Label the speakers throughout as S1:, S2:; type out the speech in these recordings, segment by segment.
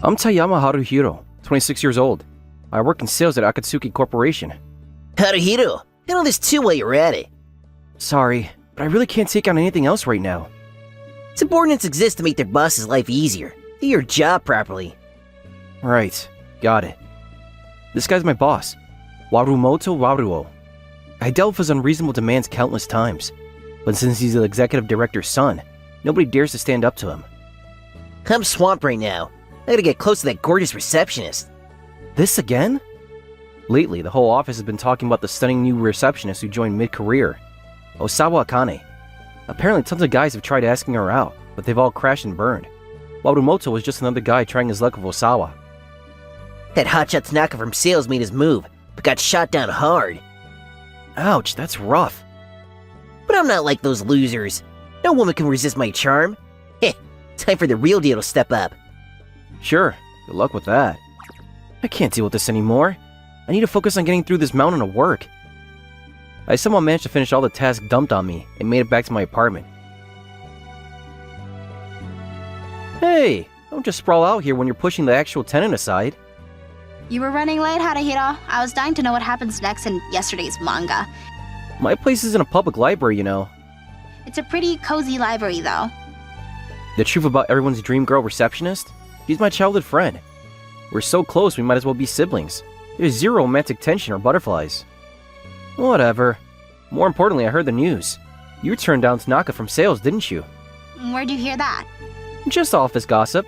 S1: I'm Tayama Haruhiro, 26 years old. I work in sales at Akatsuki Corporation.
S2: Haruhiro, handle this too while you're at it.
S1: Sorry, but I really can't take on anything else right now.
S2: Subordinates exist to make their boss's life easier. Do your job properly.
S1: Right, got it. This guy's my boss, Warumoto Waruo. I dealt with his unreasonable demands countless times, but since he's the executive director's son, nobody dares to stand up to him.
S2: I'm swamped right now. I gotta get close to that gorgeous receptionist.
S1: This again? Lately, the whole office has been talking about the stunning new receptionist who joined mid-career, Osawa Akane. Apparently tons of guys have tried asking her out, but they've all crashed and burned. Warumoto was just another guy trying his luck with Osawa.
S2: That hotshot Tanaka from sales made his move, but got shot down hard.
S1: Ouch, that's rough.
S2: But I'm not like those losers. No woman can resist my charm. Heh, time for the real deal to step up.
S1: Sure, good luck with that. I can't deal with this anymore. I need to focus on getting through this mountain of work. I somehow managed to finish all the tasks dumped on me and made it back to my apartment. Hey, don't just sprawl out here when you're pushing the actual tenant aside.
S3: You were running late, Haruhiro. I was dying to know what happens next in yesterday's manga.
S1: My place isn't a public library, you know.
S3: It's a pretty cozy library, though.
S1: The truth about everyone's dream girl receptionist? She's my childhood friend. We're so close we might as well be siblings. There's zero romantic tension or butterflies. Whatever. More importantly, I heard the news. You turned down Tanaka from sales, didn't you?
S3: Where'd you hear that?
S1: Just office gossip.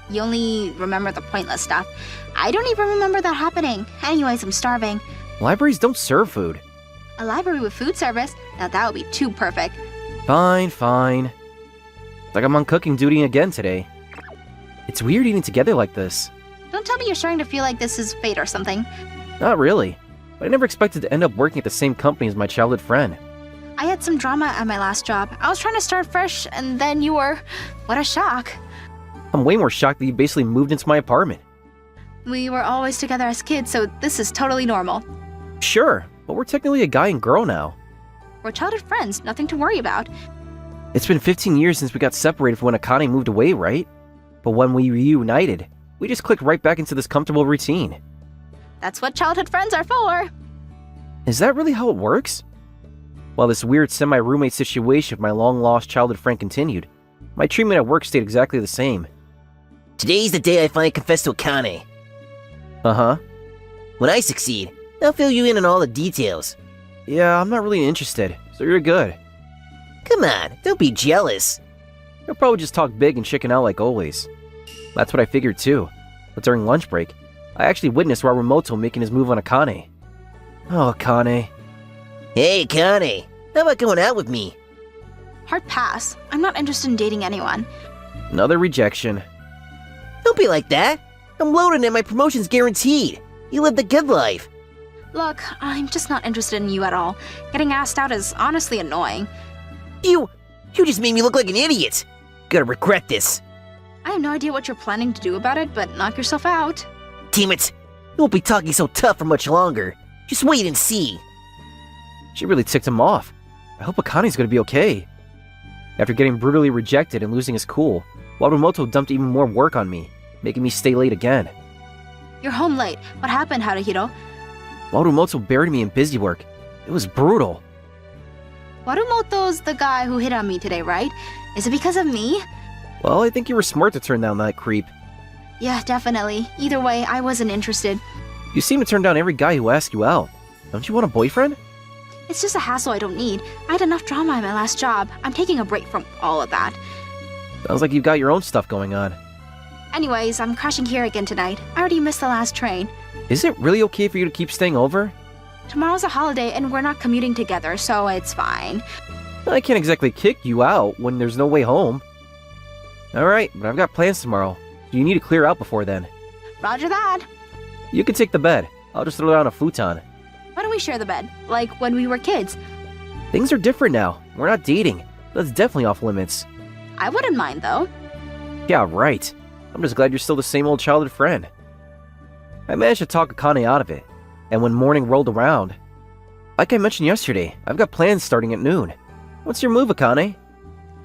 S3: You only remember the pointless stuff. I don't even remember that happening. Anyways, I'm starving.
S1: Libraries don't serve food.
S3: A library with food service? Now that would be too perfect.
S1: Fine, fine. It's like I'm on cooking duty again today. It's weird eating together like this.
S3: Don't tell me you're starting to feel like this is fate or something.
S1: Not really. But I never expected to end up working at the same company as my childhood friend.
S3: I had some drama at my last job. I was trying to start fresh, and then you were... What a shock.
S1: I'm way more shocked that you basically moved into my apartment.
S3: We were always together as kids, so this is totally normal.
S1: Sure, but we're technically a guy and girl now.
S3: We're childhood friends, nothing to worry about.
S1: It's been 15 years since we got separated from when Akane moved away, right? But when we reunited, we just clicked right back into this comfortable routine.
S3: That's what childhood friends are for.
S1: Is that really how it works? While this weird semi-roommate situation with my long-lost childhood friend continued, my treatment at work stayed exactly the same.
S2: Today's the day I finally confess to Akane.
S1: Uh-huh.
S2: When I succeed, I'll fill you in on all the details.
S1: Yeah, I'm not really interested, so you're good.
S2: Come on, don't be jealous.
S1: You'll probably just talk big and chicken out like always. That's what I figured too. But during lunch break, I actually witnessed Warumoto making his move on Akane. Oh, Akane.
S2: Hey, Akane, how about going out with me?
S3: Hard pass. I'm not interested in dating anyone.
S1: Another rejection.
S2: Don't be like that. I'm loaded and my promotion's guaranteed. You live the good life.
S3: Look, I'm just not interested in you at all. Getting asked out is honestly annoying.
S2: You just made me look like an idiot. Gonna regret this.
S3: I have no idea what you're planning to do about it, but knock yourself out.
S2: Damn it. You won't be talking so tough for much longer. Just wait and see.
S1: She really ticked him off. I hope Akane's gonna be okay. After getting brutally rejected and losing his cool, Warumoto dumped even more work on me, making me stay late again.
S3: You're home late. What happened, Haruhiro?
S1: Warumoto buried me in busy work. It was brutal.
S3: Warumoto's the guy who hit on me today, right? Is it because of me?
S1: Well, I think you were smart to turn down that creep.
S3: Yeah, definitely. Either way, I wasn't interested.
S1: You seem to turn down every guy who asks you out. Don't you want a boyfriend?
S3: It's just a hassle I don't need. I had enough drama in my last job. I'm taking a break from all of that.
S1: Sounds like you've got your own stuff going on.
S3: Anyways, I'm crashing here again tonight. I already missed the last train.
S1: Is it really okay for you to keep staying over?
S3: Tomorrow's a holiday and we're not commuting together, so it's fine.
S1: I can't exactly kick you out when there's no way home. Alright, but I've got plans tomorrow, so you need to clear out before then.
S3: Roger that.
S1: You can take the bed. I'll just throw down a futon.
S3: Why don't we share the bed? Like when we were kids.
S1: Things are different now. We're not dating. That's definitely off limits.
S3: I wouldn't mind, though.
S1: Yeah, right. I'm just glad you're still the same old childhood friend. I managed to talk Akane out of it, and when morning rolled around, like I mentioned yesterday, I've got plans starting at noon. What's your move, Akane?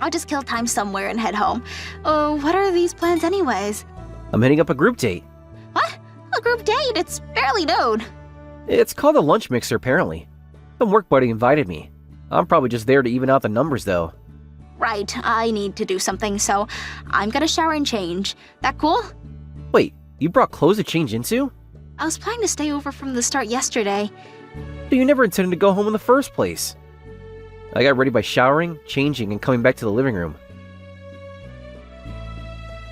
S3: I'll just kill time somewhere and head home. Oh, what are these plans anyways?
S1: I'm hitting up a group date.
S3: What? A group date? It's barely known.
S1: It's called a lunch mixer, apparently. Some work buddy invited me. I'm probably just there to even out the numbers, though.
S3: Right, I need to do something, so I'm gonna shower and change. That cool?
S1: Wait, you brought clothes to change into?
S3: I was planning to stay over from the start yesterday.
S1: So you never intended to go home in the first place. I got ready by showering, changing, and coming back to the living room.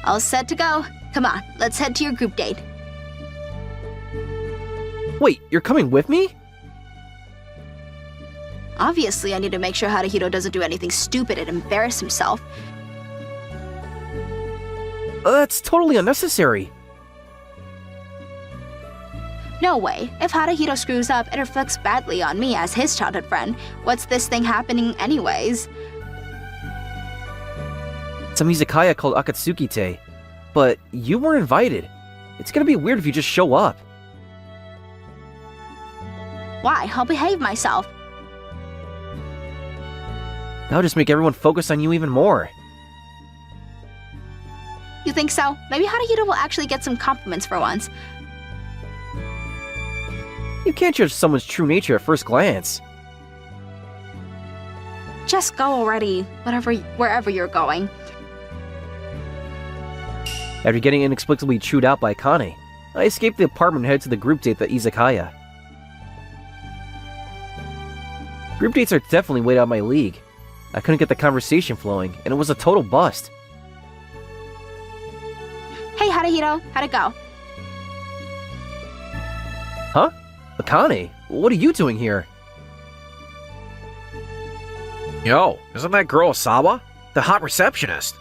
S3: All set to go. Come on, let's head to your group date.
S1: Wait, you're coming with me?
S3: Obviously, I need to make sure Haruhito doesn't do anything stupid and embarrass himself.
S1: That's totally unnecessary.
S3: No way. If Haruhito screws up, it reflects badly on me as his childhood friend. What's this thing happening anyways?
S1: Some izakaya called Akatsuki-te. But you weren't invited. It's gonna be weird if you just show up.
S3: Why? I'll behave myself.
S1: That'll just make everyone focus on you even more.
S3: You think so? Maybe Haruhito will actually get some compliments for once.
S1: You can't judge someone's true nature at first glance.
S3: Just go already, wherever you're going.
S1: After getting inexplicably chewed out by Akane, I escaped the apartment and headed to the group date at the izakaya. Group dates are definitely way out of my league. I couldn't get the conversation flowing, and it was a total bust.
S3: Hey Haruhito, how'd it go?
S1: Huh? Akane, what are you doing here?
S4: Yo, isn't that girl Asawa? The hot receptionist.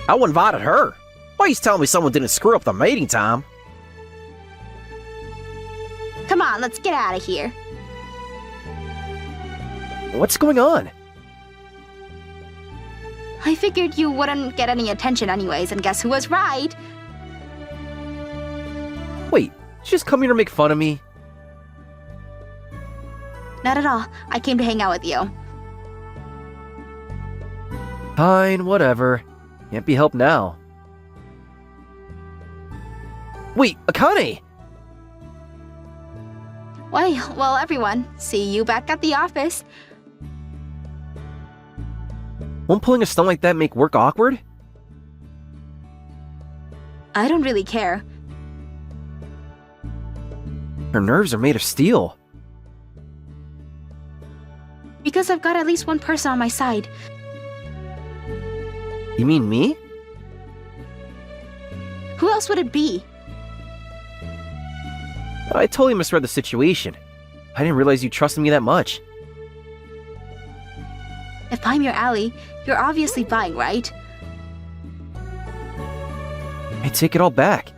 S2: I invited her. Why you telling me someone didn't screw up the mating time?
S3: Come on, let's get out of here.
S1: What's going on?
S3: I figured you wouldn't get any attention anyways, and guess who was right?
S1: Wait, did you just come here to make fun of me?
S3: Not at all. I came to hang out with you.
S1: Fine, whatever. Can't be helped now. Wait, Akane!
S3: Well, everyone, see you back at the office.
S1: Won't pulling a stunt like that make work awkward?
S3: I don't really care.
S1: Her nerves are made of steel.
S3: Because I've got at least one person on my side.
S1: You mean me?
S3: Who else would it be?
S1: I totally misread the situation. I didn't realize you trusted me that much.
S3: If I'm your ally, you're obviously buying, right?
S1: I take it all back.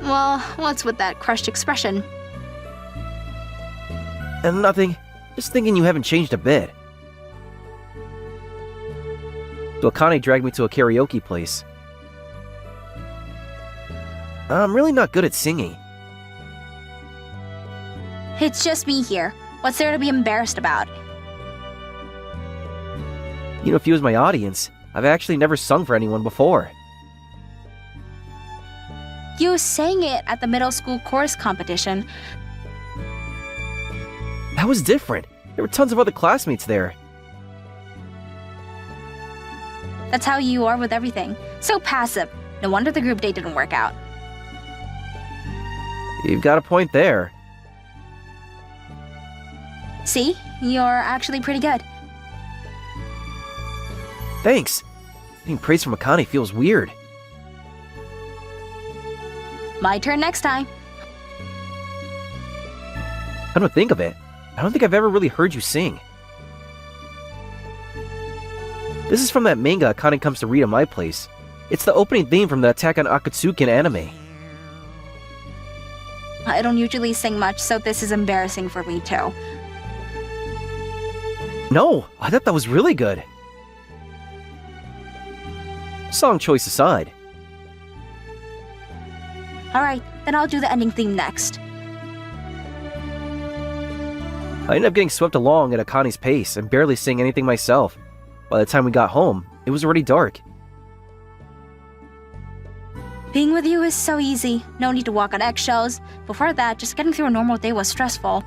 S3: Well, what's with that crushed expression?
S1: And nothing. Just thinking you haven't changed a bit. So Akane dragged me to a karaoke place. I'm really not good at singing.
S3: It's just me here. What's there to be embarrassed about?
S1: You know, if you was my audience, I've actually never sung for anyone before.
S3: You sang it at the middle school chorus competition.
S1: That was different. There were tons of other classmates there.
S3: That's how you are with everything. So passive. No wonder the group date didn't work out.
S1: You've got a point there.
S3: See? You're actually pretty good.
S1: Thanks. Getting praise from Akane feels weird.
S3: My turn next time.
S1: Come to think of it, I don't think I've ever really heard you sing. This is from that manga Akane comes to read at my place. It's the opening theme from the Attack on Akatsuki anime.
S3: I don't usually sing much, so this is embarrassing for me too.
S1: No, I thought that was really good. Song choice aside.
S3: Alright, then I'll do the ending theme next.
S1: I ended up getting swept along at Akane's pace and barely sang anything myself. By the time we got home, It was already dark.
S3: Being with you is so easy. No need to walk on eggshells. Before that, just getting through a normal day was stressful.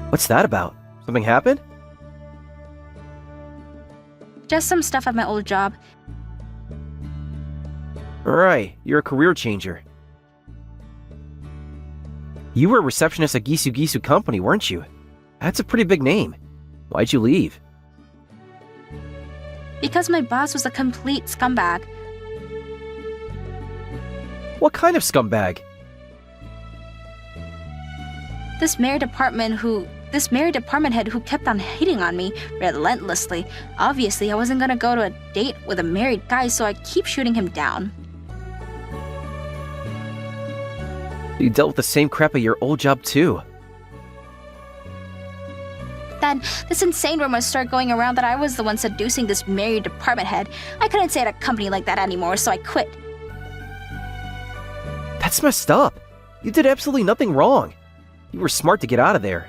S1: What's that about? Something happened?
S3: Just some stuff at my old job.
S1: Right, you're a career changer. You were a receptionist at Gisu Gisu Company, weren't you? That's a pretty big name. Why'd you leave?
S3: Because my boss was a complete scumbag.
S1: What kind of scumbag?
S3: This married department head who kept on hating on me relentlessly. Obviously, I wasn't gonna go to a date with a married guy, so I keep shooting him down.
S1: You dealt with the same crap at your old job too.
S3: Then, this insane rumor started going around that I was the one seducing this married department head. I couldn't stay at a company like that anymore, so I quit.
S1: That's messed up. You did absolutely nothing wrong. You were smart to get out of there.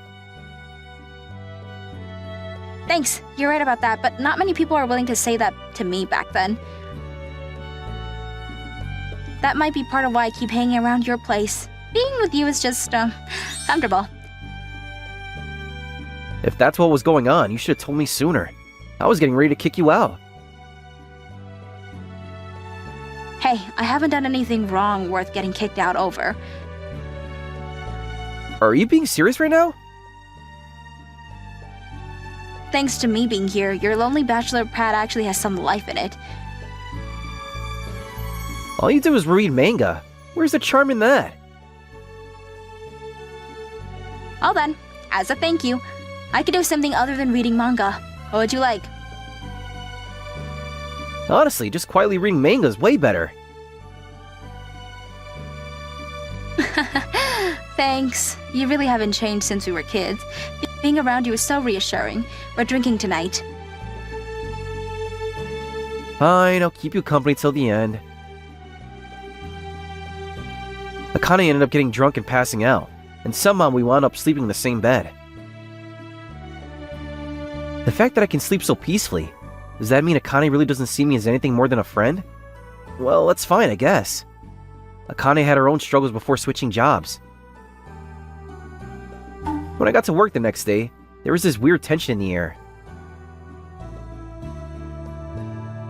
S3: Thanks, you're right about that, but not many people are willing to say that to me back then. That might be part of why I keep hanging around your place. Being with you is just, comfortable.
S1: If that's what was going on, you should have told me sooner. I was getting ready to kick you out.
S3: Hey, I haven't done anything wrong worth getting kicked out over.
S1: Are you being serious right now?
S3: Thanks to me being here, your lonely bachelor pad actually has some life in it.
S1: All you did was read manga. Where's the charm in that?
S3: Well then, as a thank you, I could do something other than reading manga. What would you like?
S1: Honestly, just quietly reading manga is way better.
S3: Thanks. You really haven't changed since we were kids. Being around you is so reassuring. We're drinking tonight.
S1: Fine, I'll keep you company till the end. Akane ended up getting drunk and passing out, and somehow we wound up sleeping in the same bed. The fact that I can sleep so peacefully, does that mean Akane really doesn't see me as anything more than a friend? Well, that's fine, I guess. Akane had her own struggles before switching jobs. When I got to work the next day, there was this weird tension in the air.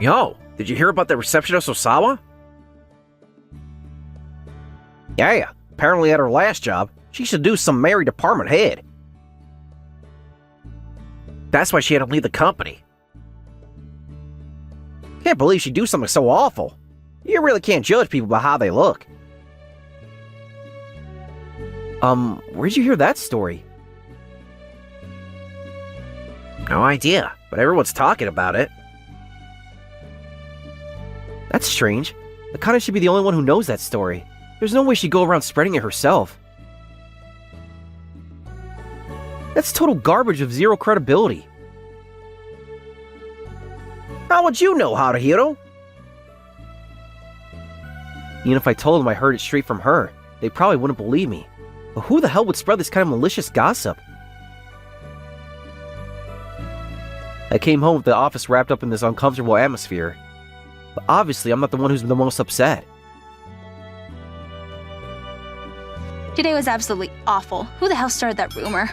S4: Yo, did you hear about the receptionist Osawa?
S2: Yeah, apparently at her last job, she seduced some married department head.
S4: That's why she had to leave the company.
S2: Can't believe she'd do something so awful. You really can't judge people by how they look.
S1: Where'd you hear that story?
S4: No idea, but everyone's talking about it.
S1: That's strange. Akane should be the only one who knows that story. There's no way she'd go around spreading it herself. That's total garbage of zero credibility.
S2: How would you know, Haruhiro?
S1: Even if I told them I heard it straight from her, they probably wouldn't believe me. But who the hell would spread this kind of malicious gossip? I came home with the office wrapped up in this uncomfortable atmosphere. But obviously, I'm not the one who's the most upset.
S3: Today was absolutely awful. Who the hell started that rumor?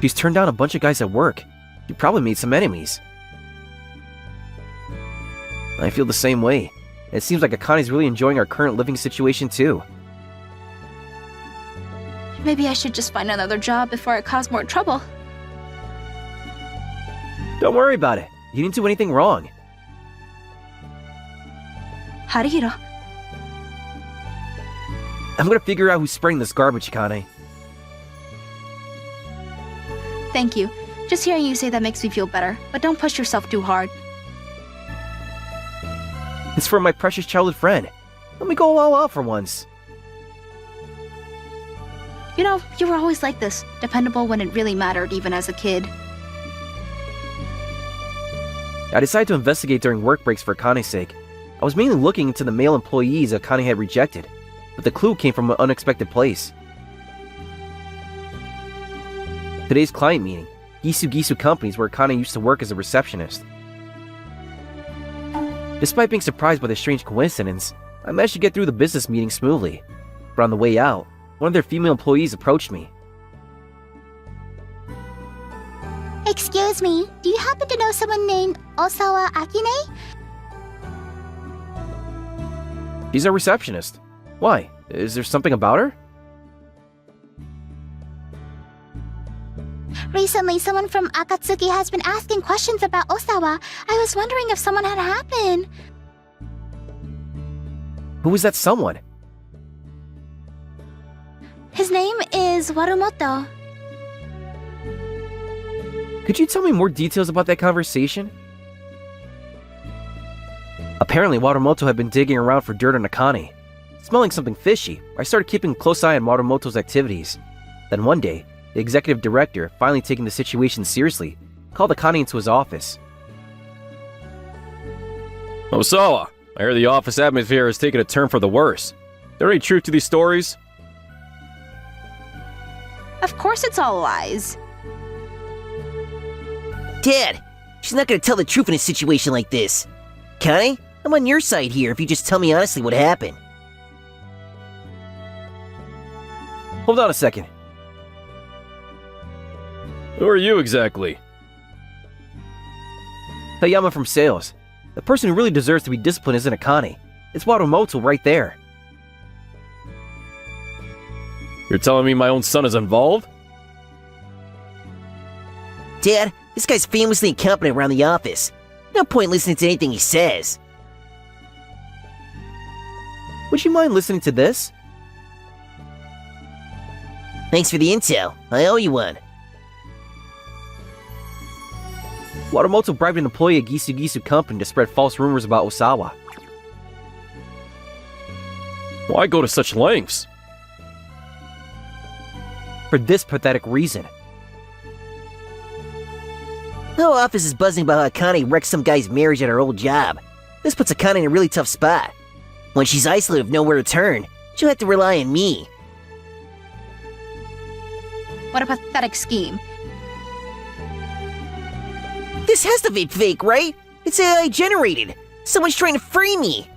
S1: She's turned down a bunch of guys at work. She probably made some enemies. I feel the same way. It seems like Akane's really enjoying our current living situation too.
S3: Maybe I should just find another job before I cause more trouble.
S1: Don't worry about it. You didn't do anything wrong.
S3: Haruhiro.
S1: I'm gonna figure out who's spreading this garbage, Akane.
S3: Thank you. Just hearing you say that makes me feel better, but don't push yourself too hard.
S1: It's for my precious childhood friend. Let me go all out for once.
S3: You know, you were always like this, dependable when it really mattered, even as a kid.
S1: I decided to investigate during work breaks for Akane's sake. I was mainly looking into the male employees Akane had rejected, but the clue came from an unexpected place. Today's client meeting, Gisu Gisu Companies where Akane used to work as a receptionist. Despite being surprised by the strange coincidence, I managed to get through the business meeting smoothly. But on the way out, one of their female employees approached me.
S5: Excuse me, do you happen to know someone named Osawa Akine?
S1: She's our receptionist. Why? Is there something about her?
S5: Recently, someone from Akatsuki has been asking questions about Osawa. I was wondering if someone had happened.
S1: Who is that someone?
S5: His name is Warumoto.
S1: Could you tell me more details about that conversation? Apparently, Warumoto had been digging around for dirt on Akane. Smelling something fishy, I started keeping a close eye on Warumoto's activities. Then one day, the executive director, finally taking the situation seriously, called Akane into his office.
S4: Osawa, I hear the office atmosphere has taken a turn for the worse. There any truth to these stories?
S3: Of course it's all lies.
S2: Dad, she's not gonna tell the truth in a situation like this. Kane, I'm on your side here if you just tell me honestly what happened.
S1: Hold on a second.
S4: Who are you exactly?
S1: Tayama from sales. The person who really deserves to be disciplined isn't Akane. It's Warumoto right there.
S4: You're telling me my own son is involved?
S2: Dad, this guy's famously incompetent around the office. No point listening to anything he says.
S1: Would you mind listening to this?
S2: Thanks for the intel. I owe you one.
S1: Warumoto bribed an employee at Gisu Gisu Company to spread false rumors about Osawa.
S4: Why go to such lengths?
S1: For this pathetic reason.
S2: The whole office is buzzing about how Akane wrecked some guy's marriage at her old job. This puts Akane in a really tough spot. When she's isolated with nowhere to turn, she'll have to rely on me.
S3: What a pathetic scheme.
S2: This has to be fake, right? It's AI generated. Someone's trying to free me.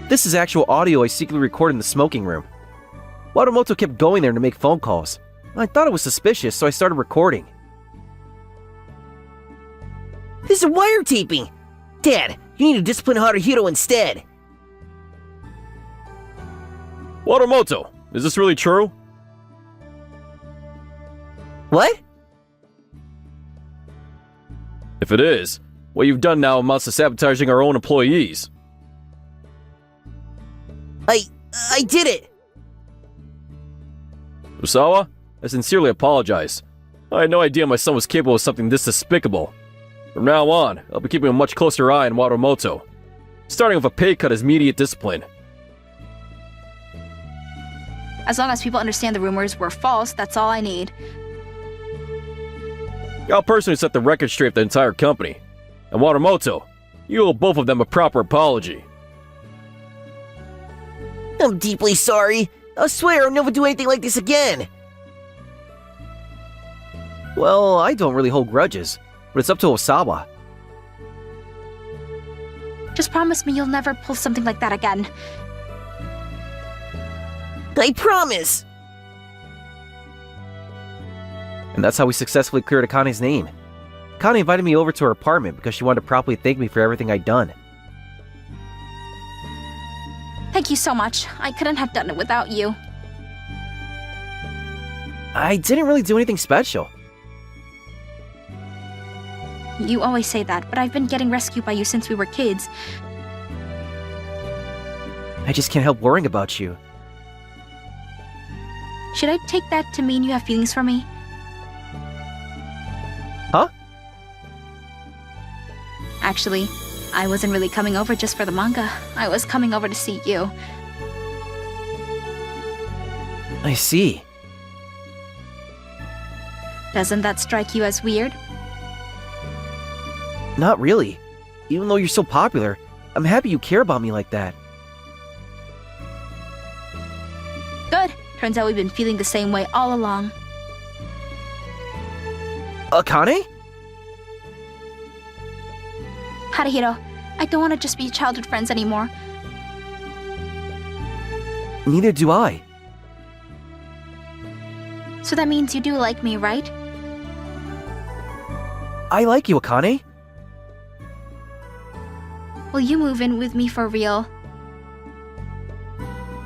S1: This is actual audio I secretly recorded in the smoking room. Warumoto kept going there to make phone calls. I thought it was suspicious, so I started recording.
S2: This is wiretapping. Dad, you need to discipline Haruhiro instead.
S4: Warumoto, is this really true?
S2: What?
S4: If it is, what you've done now amounts to sabotaging our own employees.
S2: I did it.
S4: Osawa, I sincerely apologize. I had no idea my son was capable of something this despicable. From now on, I'll be keeping a much closer eye on Warumoto. Starting with a pay cut as immediate discipline.
S3: As long as people understand the rumors were false, that's all I need.
S4: I'll personally set the record straight with the entire company. And Warumoto, you owe both of them a proper apology.
S2: I'm deeply sorry. I swear I'll never do anything like this again.
S1: Well, I don't really hold grudges, but it's up to Osawa.
S3: Just promise me you'll never pull something like that again.
S2: I promise.
S1: And that's how we successfully cleared Akane's name. Akane invited me over to her apartment because she wanted to properly thank me for everything I'd done.
S3: Thank you so much. I couldn't have done it without you.
S1: I didn't really do anything special.
S3: You always say that, but I've been getting rescued by you since we were kids.
S1: I just can't help worrying about you.
S3: Should I take that to mean you have feelings for me?
S1: Huh?
S3: Actually, I wasn't really coming over just for the manga. I was coming over to see you.
S1: I see.
S3: Doesn't that strike you as weird?
S1: Not really. Even though you're so popular, I'm happy you care about me like that.
S3: Good. Turns out we've been feeling the same way all along.
S1: Akane?
S3: Haruhiro, I don't want to just be childhood friends anymore.
S1: Neither do I.
S3: So that means you do like me, right?
S1: I like you, Akane.
S3: Will you move in with me for real?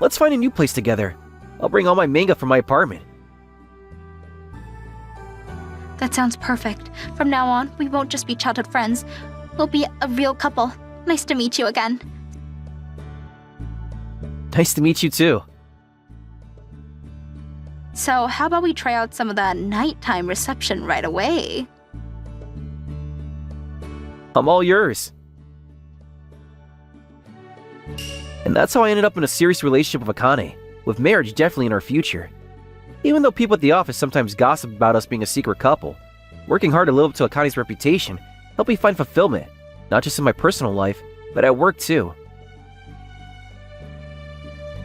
S1: Let's find a new place together. I'll bring all my manga from my apartment.
S3: That sounds perfect. From now on, we won't just be childhood friends. We'll be a real couple. Nice to meet you again.
S1: Nice to meet you too.
S3: So, how about we try out some of the nighttime reception right away?
S1: I'm all yours. And that's how I ended up in a serious relationship with Akane, with marriage definitely in our future. Even though people at the office sometimes gossip about us being a secret couple, working hard to live up to Akane's reputation helped me find fulfillment, not just in my personal life, but at work too.